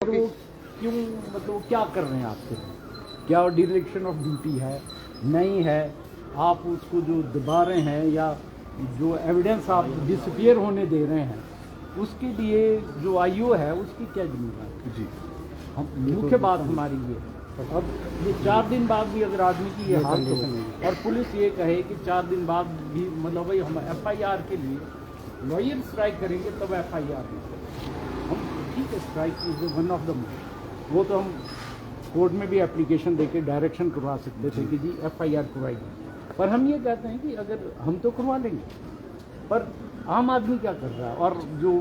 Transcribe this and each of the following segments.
वो क्यों, मतलब क्या कर रहे हैं आपके, क्या डिरेक्शन ऑफ ड्यूटी है, नहीं है, आप उसको जो दबा रहे हैं या जो एविडेंस आप डिसअपियर होने दे रहे हैं, उसके लिए जो आईओ है उसकी क्या जिम्मेदारी जी। हम मुख्य बात हमारी ये, अब ये 4 दिन बाद भी अगर आदमी की ये हालत है और पुलिस ये कहे कि 4 दिन बाद भी, मतलब भाई हम FIR के लिए लॉयर स्ट्राइक करेंगे तब FIR हम ठीक है, strike is one of the, वो तो हम कोर्ट में भी एप्लीकेशन देके डायरेक्शन करवा सकते थे कि जी FIR करवाइए, पर हम ये कहते हैं कि अगर हम तो करवा लेंगे, पर आम आदमी क्या कर रहा है, और जो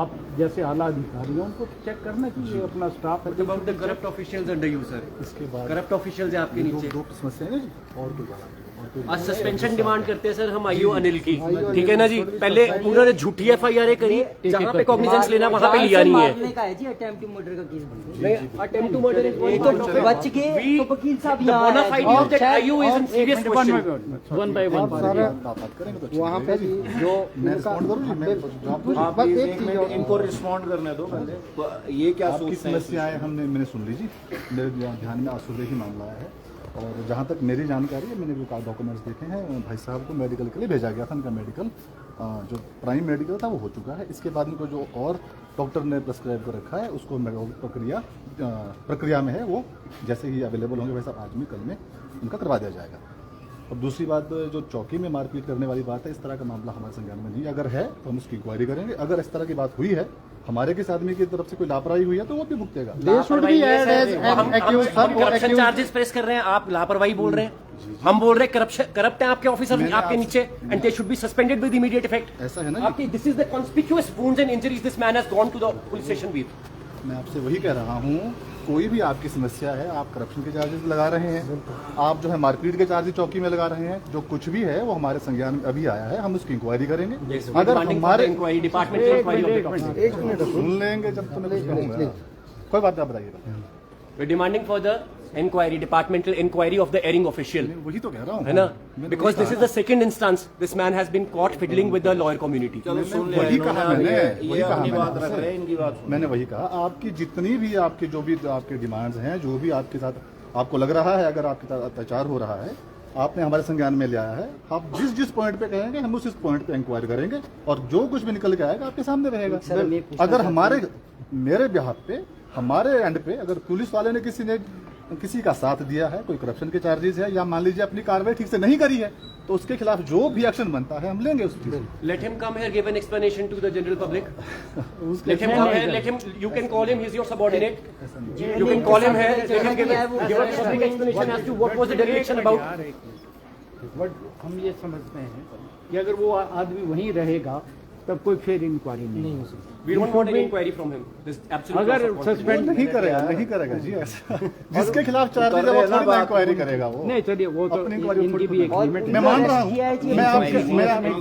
आप जैसे आला अधिकारी हैं उनको चेक करना चाहिए अपना staff. About the corrupt officials under you sir, इसके बाद करप्ट ऑफिशियल्स है आपके नीचे, दो समस्या है जी। और कोई बात आज सस्पेंशन डिमांड करते हैं सर हम आईओ अनिल की, ठीक है ना जी। पहले उन्होंने झूठी FIR करी, जहाँ पे कॉग्निजेंस लेना वहाँ पे लिया नहीं है। अटेम्प्ट टू मर्डर का केस बन गया, अटेम्प्ट टू मर्डर तो बच के तो वकील साहब यहाँ वन बाय वन बात करेंगे वहाँ पे जो आप इनको रिस्पॉन्ड करने दो पहले। ये क्या आपकी समस्याएं मैंने सुन ली जी, मेरे ध्यान में आसुदे ही मामला है, और जहाँ तक मेरी जानकारी है मैंने जो डॉक्यूमेंट्स देखे हैं, भाई साहब को मेडिकल के लिए भेजा गया था, उनका मेडिकल जो प्राइम मेडिकल था वो हो चुका है। इसके बाद उनको जो और डॉक्टर ने प्रेस्क्राइब कर रखा है उसको प्रक्रिया में है, वो जैसे ही अवेलेबल होंगे वैसा आज में कल में उनका करवा दिया जाएगा। और दूसरी बात, जो चौकी में मारपीट करने वाली बात है, इस तरह का मामला हमारे संज्ञान में नहीं, अगर है तो हम उसकी इंक्वायरी करेंगे। अगर इस तरह की बात हुई है, हमारे किस आदमी की तरफ से कोई लापरवाही हुई है तो वो भी भुगतेगा। करप्शन चार्जेस प्रेस कर रहे हैं, आप लापरवाही बोल रहे हैं, हम बोल रहे हैं करप्ट है आपके ऑफिसर आपके नीचे, and they should be suspended with immediate effect. ऐसा है ना आपकी this is the conspicuous wounds and injuries this man has gone to the police station वीर। मैं आपसे वही कह रहा हूँ, कोई भी आपकी समस्या है, आप करप्शन के चार्जेस लगा रहे हैं, आप जो है मारपीट के चार्जेस चौकी में लगा रहे हैं, जो कुछ भी है वो हमारे संज्ञान में अभी आया है, हम उसकी इंक्वायरी करेंगे। अगर हमारे एक मिनट सुन लेंगे जब तो मैं कुछ कहूँगा, कोई बात आप बताइएगा। We're demanding for the inquiry, departmental inquiry of the erring official. वही तो कह रहा हूँ, है ना? Because this is the second instance this man has been caught fiddling with the lawyer community. वही कहा मैंने वही कहा, आपकी जितनी भी आपकी जो भी आपके डिमांड्स हैं, जो भी आपके साथ आपको लग रहा है अगर आपके साथ अत्याचार हो रहा है, आपने हमारे संज्ञान में लिया है, आप जिस जिस पॉइंट पे कहेंगे हम उस पॉइंट पे इंक्वायरी करेंगे, और जो कुछ भी निकल के आएगा आपके सामने रहेगा। अगर मेरे बिहाफ पे, हमारे एंड पे अगर पुलिस वाले ने किसी का साथ दिया है, कोई करप्शन के चार्जेस है, या मान लीजिए अपनी कार्रवाई ठीक से नहीं करी है, तो उसके खिलाफ जो भी एक्शन बनता है हम लेंगे उस चीज। Let him come here, give an explanation to the general public. Let him come here, let him. You can call him. He's your subordinate. You can call him here. Let him give a public explanation as to what was the dereliction about. But हम ये समझते हैं कि अगर वो आदमी वहीं रहेगा तब कोई फिर इंक्वायरी नहीं हो सकती। We don't want any inquiry from him. This absolute. अगर सस्पेंड नहीं करेगा जी ऐसा। जिसके खिलाफ चार्जेस है वो थोड़ी ना इंक्वायरी करेगा वो। नहीं, चलिए वो तो इनकी भी एक लिमिट है। मैं मान रहा हूँ,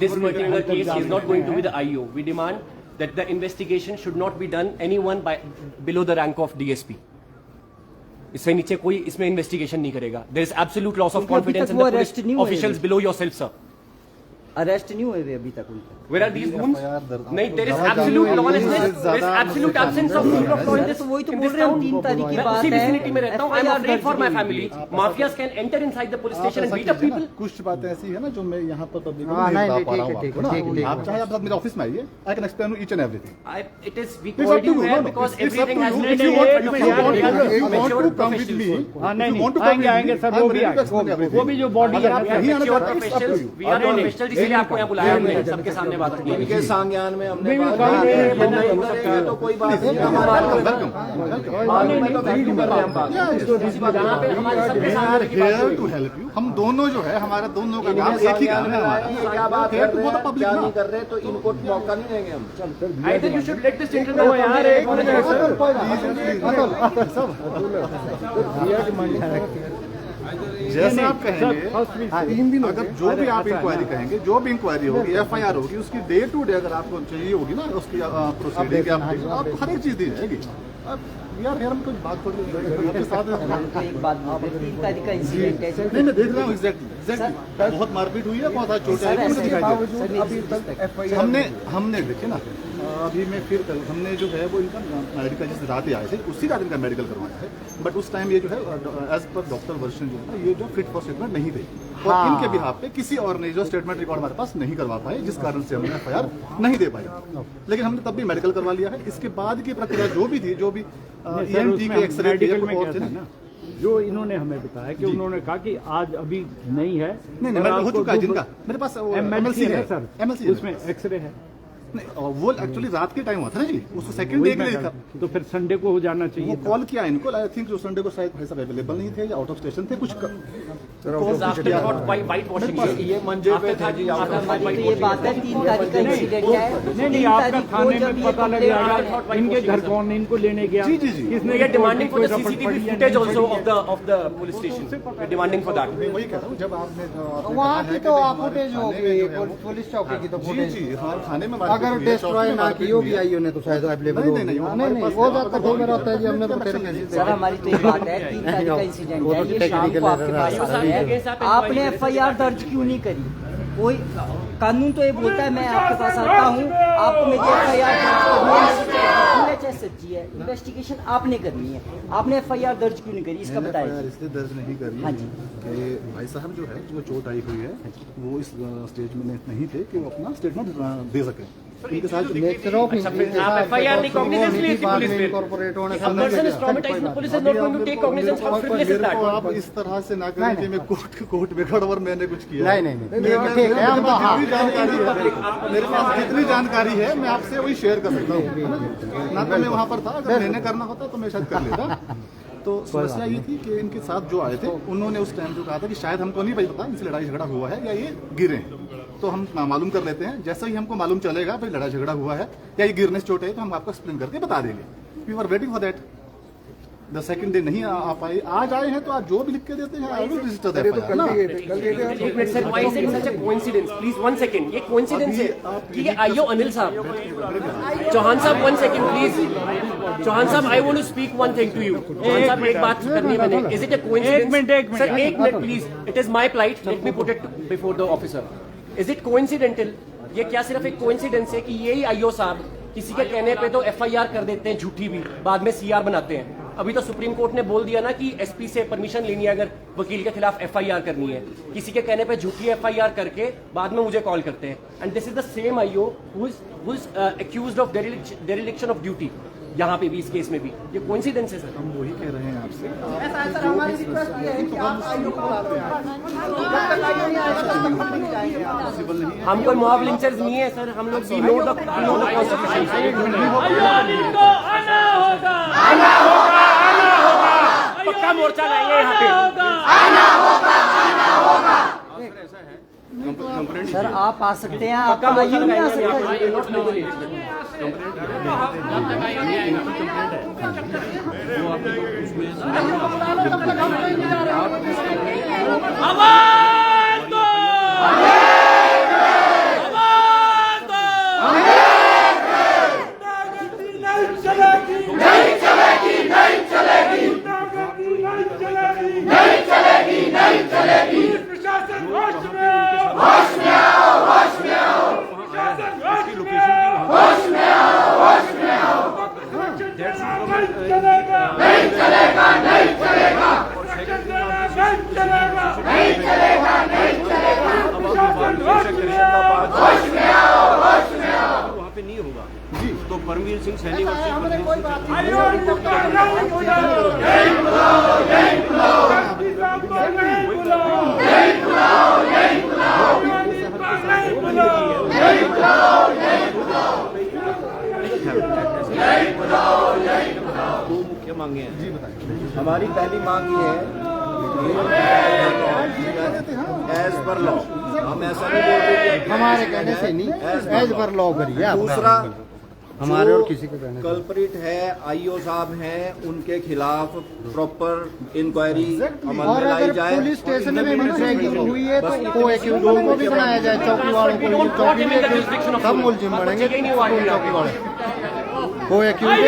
This particular case is not going to be the IO. We demand that the investigation should not be done anyone below the rank of DSP. इससे नीचे कोई इसमें इन्वेस्टिगेशन नहीं करेगा। There is absolute loss of confidence in the police officials below yourself, sir. Arrest नहीं हुए अभी तक उनका। Where are these wounds? नहीं, there is absolute lawlessness, there is absolute absence of rule of law in this. वही तो बोल रहे हैं, 3 तारीख की बात है। उसी विसिनिटी में रहता हूँ। I am afraid for my family. Mafias can enter inside the police station and beat up people. कुछ बातें ऐसी है ना जो मैं यहाँ पर पब्लिक को नहीं बता पा रहा हूँ। आप चाहे आप मेरे ऑफिस में आइए, I can explain each and everything. It is we called you here because everything has been आएंगे सर, वो भी जो बॉडी है we are professionals, इसलिए आपको यहाँ बुलाया हमने सबके सामने बात करनी है। इनके संज्ञान में हमने तो कोई बात नहीं, हम दोनों जो है हमारा दोनों का काम एक ही काम है हमारा। क्या बात कर रहे हैं, क्या नहीं कर रहे, तो इनको मौका नहीं देंगे हम। Either you should let this gentleman यार जैसे आप कहेंगे, अगर जो भी आप इंक्वायरी कहेंगे, जो भी इंक्वायरी होगी, FIR होगी, उसकी डे टू डे अगर आपको चाहिए होगी ना, उसकी प्रोसीडिंग आप हर एक चीज दी जाएगी। यार हम कुछ बात कर आपके साथ एक बात का इंसिडेंट है। नहीं, मैं देख रहा हूँ एग्जैक्टली बहुत मारपीट हुई है, बहुत आज चोटें आई। हमने देखिए ना, अभी मैं फिर कल हमने जो है वो इनका मेडिकल जिस रात ही आए थे उसी रात इनका मेडिकल करवाया है, बट उस टाइम ये जो है एज पर डॉक्टर वर्षन जो है ये जो फिट फॉर स्टेटमेंट नहीं थे और इनके बिहाफ पे किसी और ने जो स्टेटमेंट रिकॉर्ड हमारे पास नहीं करवा पाए, जिस कारण से हमने FIR नहीं दे पाए। लेकिन हमने तब भी मेडिकल करवा लिया है। इसके बाद की प्रक्रिया जो भी थी, जो भी EMT के एक्सरे मेडिकल में क्या था ना, जो इन्होंने हमें बताया कि उन्होंने कहा कि आज अभी नहीं है, नहीं मेडिकल हो चुका है जिनका, मेरे पास MLC है सर, MLC उसमें एक्सरे है। नहीं वो एक्चुअली रात के टाइम हुआ था ना जी, उसको सेकंड डे के लिए था, तो फिर संडे को हो जाना चाहिए। वो कॉल किया इनको, आई थिंक जो संडे को शायद भाई साहब अवेलेबल नहीं थे या आउट ऑफ स्टेशन थे, कुछ ये मंजे पे था जी, ये बात है 3 तारीख का इंसिडेंट है। नहीं आपका थाने में पता लग जाएगा इनके घर कौन इनको लेने गया। जी, जी, जी। किसने We are demanding for the CCTV footage also of the police station. We are demanding for that. मैं वही कह रहा हूँ, जब आपने वहाँ की तो फुटेज होगी, पुलिस चौकी की तो जी फुटेज। जी हाँ थाने में अगर डिस्ट्रॉय ना की होगी आईओ ने तो शायद अवेलेबल नहीं, नहीं, होगी। नहीं वो जाता तो मेरा होता है जी, हमने तो तेरे सर हमारी तो ये बात है 3 तारीख का इंसिडेंट है, ये शाम को आपके पास आया है, आपने FIR दर्ज क्यों नहीं करी? कोई कानून तो ये बोलता है मैं आपके पास आता हूँ, आपको मेरी FIR सच्ची है, इन्वेस्टिगेशन आपने करनी है, आपने FIR दर्ज क्यों नहीं करी, इसका बताइए। इसलिए दर्ज नहीं करी हाँ जी। कि भाई साहब जो है जो चोट आई हुई है वो इस स्टेज में नहीं थे कि वो अपना स्टेटमेंट दे सकें। इनके साथ नेचर ऑफ आप FIR नहीं cognizance नहीं लेती पुलिस फिर। इनकॉर्पोरेट होने If a person is traumatized, the police is not going to take cognizance. How frivolous is मेरे को that? आप इस तरह से ना करें कि मैं कोर्ट में खड़ा और मैंने कुछ किया। नहीं ठीक है, हम मेरे पास जितनी जानकारी है मैं आपसे वही शेयर कर सकता हूँ। ना तो मैं वहाँ पर था, अगर मैंने करना होता तो मैं शायद कर लेता। तो समस्या ये थी कि इनके साथ जो आए थे उन्होंने उस टाइम जो कहा था कि शायद हमको नहीं पता इनसे लड़ाई झगड़ा हुआ है या ये गिरे हैं, तो हम मालूम कर लेते हैं। जैसे ही हमको मालूम चलेगा भाई लड़ाई झगड़ा हुआ है या ये गिरने से चोट है तो हम आपको एक्सप्लेन करके बता देंगे। We are waiting for that. The second day नहीं आ पाए, आज आए हैं तो आप जो भी लिख के देते हैं I will register that FIR ना। एक minute sir, why is it such a coincidence? Please 1 second. ये coincidence है कि ये आईओ अनिल साहब, चौहान साहब 1 second please. चौहान साहब, I want to speak one thing to you. Chauhan साहब एक बात करनी है मैंने. Is it a coincidence? एक मिनट सर एक minute please. It is my plight. Let me put it before the officer. Is it coincidental? ये क्या सिर्फ एक coincidence है कि यही आईओ साहब किसी के कहने पे तो FIR कर देते हैं झूठी भी, बाद में CR बनाते हैं। अभी तो सुप्रीम कोर्ट ने बोल दिया ना कि SP से परमिशन लेनी है अगर वकील के खिलाफ FIR करनी है। किसी के कहने पे झूठी FIR करके बाद में मुझे कॉल करते हैं। And this is the same IO who is accused of dereliction of duty, यहाँ पे भी इस केस में भी। ये कोइंसिडेंस है सर। हम वही कह रहे हैं आपसे। हम कोई मॉब लिंचर्स नहीं है सर, हम लोग वी नो द पक्का मोर्चा लाएंगे यहाँ पे। सर आप आ सकते हैं, आपका आईओ नहीं आ वहाँ पे नहीं होगा जी। तो परमवीर सिंह सैनी दो मुख्य मांगे हैं जी, बताइए। हमारी पहली मांग ये है एज पर लॉ, हम ऐसा नहीं बोल रहे कि हमारे कहने से नहीं, एज पर लॉ करिए आप। दूसरा हमारे और किसी के कहने से कल्परिट है आईओ साहब हैं, उनके खिलाफ प्रॉपर इंक्वायरी अमल और में लाई अगर जाए। पुलिस स्टेशन में मिसहैपनिंग हुई है तो को एक्यूज को भी बनाया जाए, चौकी वालों को, चौकी में सब मुलजिम बढ़ेंगे चौकी वाले को accused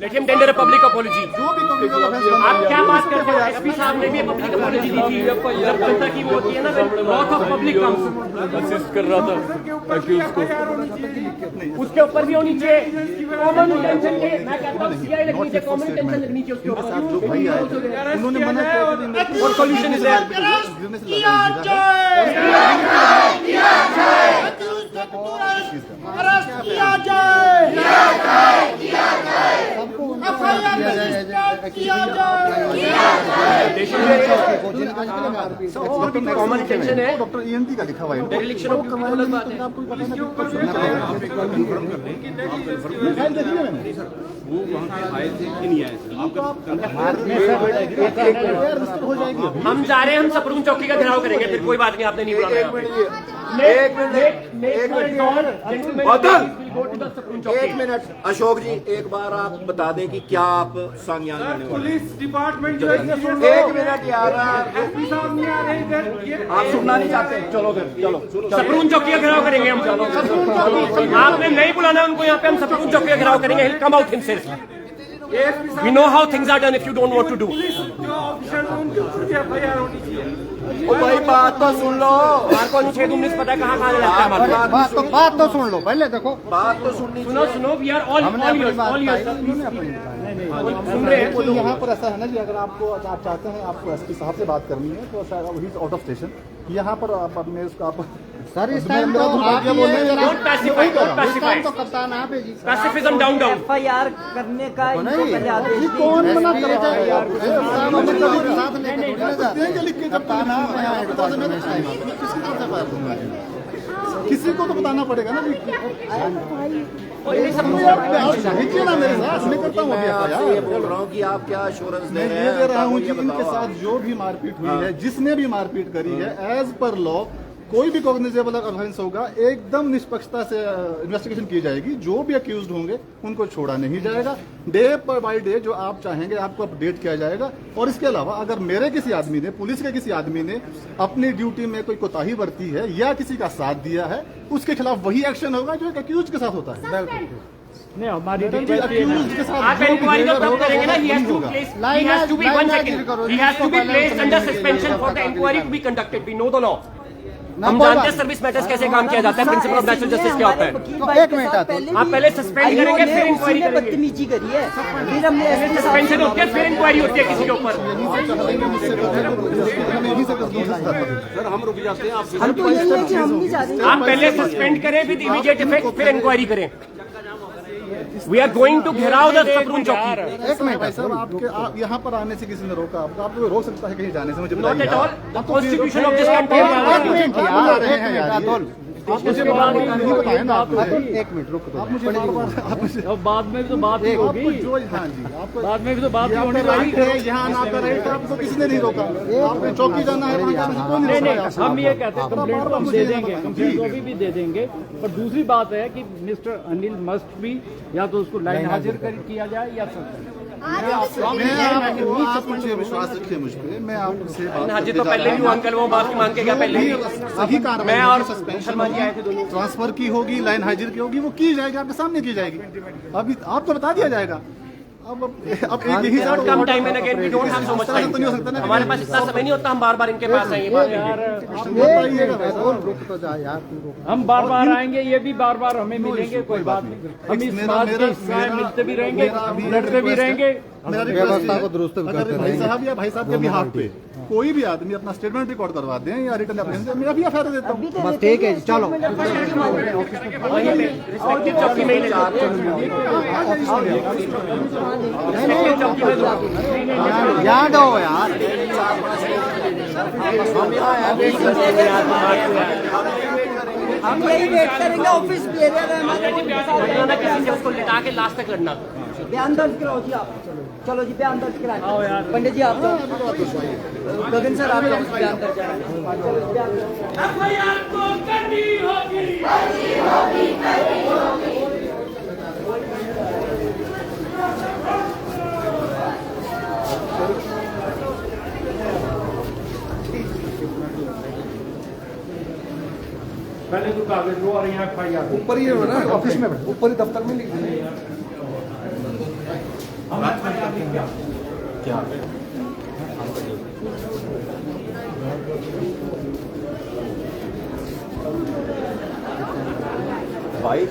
let him tender a public apology. जो भी कम्युनिकल ऑफेंस आप क्या बात करते हैं? एसपी साहब ने भी पब्लिक अपॉलजी दी थी जब जनता की वो होती है ना, lot of public comes assist कर रहा था अक्यूज को, उसके ऊपर भी होनी चाहिए कॉमन इंटेंशन के। मैं कहता हूं सीआई लगनी चाहिए, कॉमन इंटेंशन लगनी चाहिए उसके ऊपर। जो भाई आए थे उन्होंने मना किया कि और सॉल्यूशन इज कॉमन इंटेंशन है। डॉक्टर ईएनटी का लिखा हुआ है डेरिलिक्शन ऑफ ड्यूटी अलग बात है। वो वहाँ के आए थे कि नहीं आए थे? हम जा रहे हैं, हम सपरून चौकी का घेराव करेंगे, फिर कोई बात नहीं, आपने नहीं बुलाया। एक मिनट अशोक जी, एक बार आप बता दें कि क्या आप संज्ञान लेने वाले हैं? पुलिस डिपार्टमेंट जो है एक मिनट यार, एसपी साहब नहीं आ रहे इधर। आप सुनना नहीं चाहते? चलो फिर चलो। सपरून चौकी का घेराव करेंगे हम। आपने नहीं बुलाना उनको यहाँ पे, हम सपरून चौकी का घेराव करेंगे। He'll come out himself. We know how things are done if you don't want to do. ओ भाई बात तो सुन लो, हमारे को 6-19 पता है कहाँ कहाँ लगता है हमारे को। बात तो सुन लो पहले, देखो बात तो सुननी सुनो, we are all ears, all ears. सुन रहे हैं। तो यहाँ पर ऐसा है ना जी, अगर आपको आप चाहते हैं आपको एसपी साहब से बात करनी है तो शायद ही आउट ऑफ स्टेशन, यहाँ पर आप अपने उसका आप सर इस टाइम तो आप Don't pacify, don't pacify. तो कप्तान आप है जी। Pacifism down. FIR करने का इनको पहले आदेश जी दिए। कौन मना कर रहा है यार? साथ लेके कप्तान आप यहाँ हेडक्वार्टर में इस टाइम किसकी तरफ से बात करूंगा? किसी को तो बताना पड़ेगा ना जी। भेजिए ना मेरे साथ, मैं करता हूँ अभी आपसे ये बोल रहा हूँ कि आप क्या एश्योरेंस दे मैं रहे ये हैं? दे रहा हूँ कि ये इनके बताओ साथ जो भी मारपीट हुई है, जिसने भी मारपीट करी है, एज पर लॉ कोई भी कॉग्निजेबल ऑफेंस होगा, एकदम निष्पक्षता से इन्वेस्टिगेशन की जाएगी। जो भी अक्यूज्ड होंगे उनको छोड़ा नहीं जाएगा। डे पर बाय डे जो आप चाहेंगे आपको अपडेट किया जाएगा। और इसके अलावा अगर मेरे किसी आदमी ने, पुलिस के किसी आदमी ने अपनी ड्यूटी में कोई कोताही बरती है या किसी का साथ दिया है, उसके खिलाफ वही एक्शन होगा जो एक अक्यूज के साथ होता है। नहीं हमारी अक्यूज के साथ आप इंक्वायरी तो तब करेंगे ना, he has to be one second, he has to be placed under suspension for the inquiry to be conducted. We know the law. हम जानते हैं सर्विस मैटर्स कैसे काम किया जाता है, प्रिंसिपल ऑफ नेचुरल जस्टिस क्या होता है। एक मिनट आप पहले सस्पेंड करेंगे, फिर इंक्वायरी करेंगे। बदतमीजी करी है, फिर हमने सस्पेंशन होती है, फिर इंक्वायरी होती है किसी के ऊपर। सर हम रुक जाते हैं, आप हम तो यही है कि हम नहीं चाहते। आप पहले सस्पेंड करें विद इमीडिएट इफेक्ट, फिर इंक्वायरी करें। वी आर गोइंग टू घेराव द सपरून चौकी। एक मिनट भाई साहब, आपके आप यहाँ पर आने से किसी ने रोका आपको? आपको रोक सकता है कहीं जाने से? मुझे not at all, the constitution of this आप मुझे बताएं ना, एक मिनट रुक आप मुझे बाद में भी तो बात ही होगी। जो हाँ जी, आपको बाद में भी तो बात ही होनी राइट है, यहाँ ना कर रहे आपको किसी ने नहीं रोका। आपने चौकी जाना है, वहाँ जाना है, कोई नहीं रोका है। हम ये कहते हैं कंप्लेंट तो हम दे देंगे, कंप्लेंट तो अभी भी दे देंगे। पर दूसरी बात है कि मिस्टर अनिल मस्ट भी या तो उसको लाइन हाजिर किया जाए या मैं आपको, आप मुझे विश्वास रखिए मुझ पे, मैं आपसे हाजिर तो पहले भी अंकल वो माफी मांग के क्या पहले ही सही कार्रवाई मैं और सस्पेंशन ट्रांसफर की होगी, लाइन हाजिर की होगी, वो की जाएगी, आपके सामने की जाएगी। अभी आपको बता दिया जाएगा। अब यही कम time and again we don't have so much time. नहीं हो सकता ना, हमारे पास इतना समय नहीं होता, हम बार बार इनके पास आएंगे। रुक तो जा यार, तू रुक। हम बार बार आएंगे, ये भी बार बार हमें मिलेंगे, कोई बात नहीं। हम इस समाज के हिस्सा हैं, मिलते भी रहेंगे, लड़ते भी रहेंगे। व्यवस्था को दुरुस्त भी करते भाई साहब या भाई साहब के भी हाथ पे कोई भी आदमी अपना स्टेटमेंट रिकॉर्ड करवा दें या रिटर्न एप्लीकेशन, मैं अभी एफआईआर देता हूँ। बस ठीक है जी, चलो रिस्पेक्टिव चौकी में ही ले जाओ। याद हो यार, हम यही वेट करेंगे, ऑफिस क्लियर है हमारे। लड़ना किसी से, उसको लिटा के लास्ट तक लड़ना। बयान दर्ज कराओ जी आप। चलो जी बयान दर्ज कराएं। पंडित जी आप जाओ। गगन सर आप जाओ, बयान दर्ज कराएं। एफआईआर तो करनी होगी। पहले तो कागज वो और यहाँ एफआईआर ऊपर ही है ना, ऑफिस में ऊपर ही दफ्तर में लिख वाइट